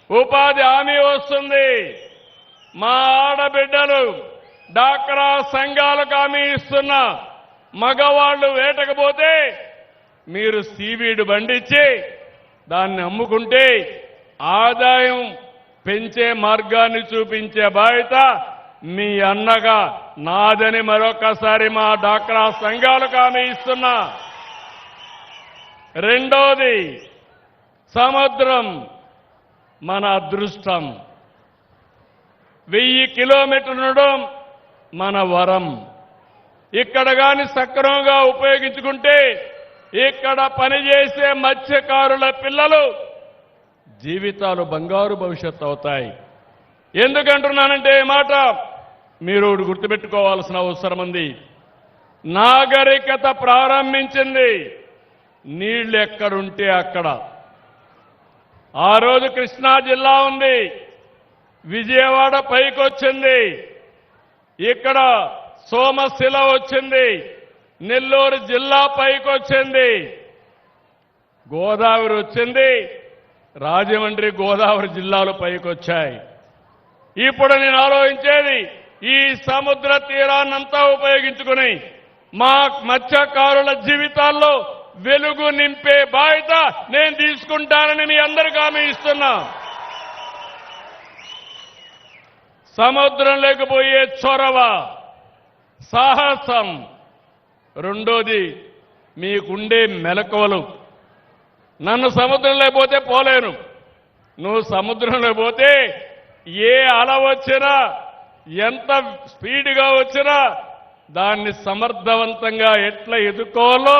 ఉపాధి హామీ వస్తుంది. మా ఆడబిడ్డలు డాక్రా సంఘాలకు హామీ ఇస్తున్నా. మగవాళ్లు వేటకు పోతే మీరు సీవీడు బండిచ్చి దాన్ని అమ్ముకుంటే ఆదాయం పెంచే మార్గాన్ని చూపించే బాధ్యత మీ అన్నగా నాదని మరొకసారి మా డాక్రా సంఘాలకు హామీ ఇస్తున్నా. రెండోది, సముద్రం మన అదృష్టం. 1000 కిలోమీటర్లు మన వరం. ఇక్కడ గాని సక్రమంగా ఉపయోగించుకుంటే ఇక్కడ పనిచేసే మత్స్యకారుల పిల్లలు జీవితాలు బంగారు భవిష్యత్తు అవుతాయి. ఎందుకంటున్నానంటే ఈ మాట మీరు గుర్తుపెట్టుకోవాల్సిన అవసరం ఉంది. నాగరికత ప్రారంభించింది నీళ్లు ఎక్కడుంటే అక్కడ. ఆ రోజు కృష్ణా జిల్లా ఉంది, విజయవాడ పైకొచ్చింది, ఇక్కడ సోమశిల వచ్చింది, నెల్లూరు జిల్లా పైకొచ్చింది, గోదావరి వచ్చింది, రాజమండ్రి గోదావరి జిల్లాలు పైకొచ్చాయి. ఇప్పుడు నేను ఆలోచించేది ఈ సముద్ర తీరాన్నంతా ఉపయోగించుకుని మా మత్స్యకారుల జీవితాల్లో వెలుగు నింపే బాధ్యత నేను తీసుకుంటానని మీ అందరికీ హామీ ఇస్తున్నా. సముద్రం లేకపోయే చొరవ, సాహసం. రెండోది, మీకుండే మెలకువలు. నన్ను సముద్రం లేకపోతే పోలేను. నువ్వు సముద్రంలో పోతే ఏ అల వచ్చినా ఎంత స్పీడ్గా వచ్చినా దాన్ని సమర్థవంతంగా ఎట్లా ఎదుర్కోవాలో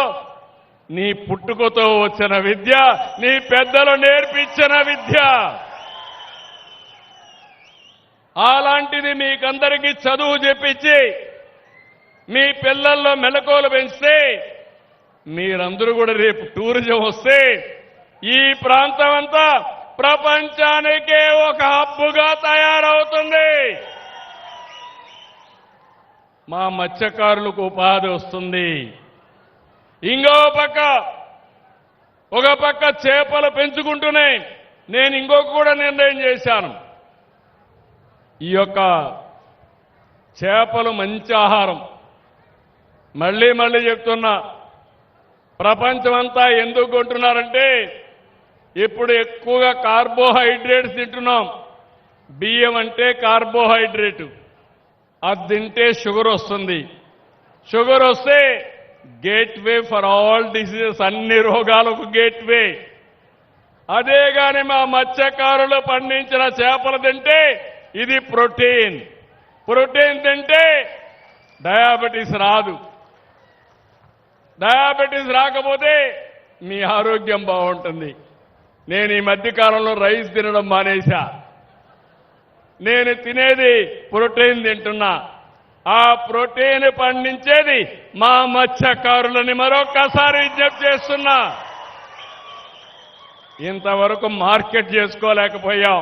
నీ పుట్టుకతో వచ్చిన విద్య, నీ పెద్దలు నేర్పించిన విద్య. అలాంటిది మీకందరికీ చదువు చెప్పించి మీ పిల్లల్లో మెలకువలు పెంచితే మీరందరూ కూడా రేపు టూరిజం వస్తే ఈ ప్రాంతం అంతా ప్రపంచానికే ఒక హబ్బుగా తయారవుతుంది. మా మత్స్యకారులకు ఉపాధి వస్తుంది. ఒక పక్క చేపలు పెంచుకుంటూనే నేను ఇంకొక కూడా నిర్ణయం చేశాను. ఈ యొక్క చేపలు మంచి ఆహారం. మళ్ళీ చెప్తున్నా, ప్రపంచమంతా ఎందుకు కొంటున్నారంటే ఇప్పుడు ఎక్కువగా కార్బోహైడ్రేట్స్ తింటున్నాం. బియ్యం అంటే కార్బోహైడ్రేట్, అది తింటే షుగర్ వస్తుంది. షుగర్ వస్తే గేట్వే ఫర్ ఆల్ డిసీజెస్, అన్ని రోగాలకు గేట్వే. అదే గాని మా మత్స్యకారులు పండించిన చేపలు తింటే ఇది ప్రోటీన్. ప్రోటీన్ తింటే డయాబెటీస్ రాదు. డయాబెటీస్ రాకపోతే మీ ఆరోగ్యం బాగుంటుంది. నేను ఈ మధ్యకాలంలో రైస్ తినడం మానేశా. నేను తినేది ప్రోటీన్ తింటున్నా. ఆ ప్రోటీన్ పండించేది మా మత్స్యకారులని మరొక్కసారి విజ్ఞప్తి చేస్తున్నా. ఇంతవరకు మార్కెట్ చేసుకోలేకపోయాం.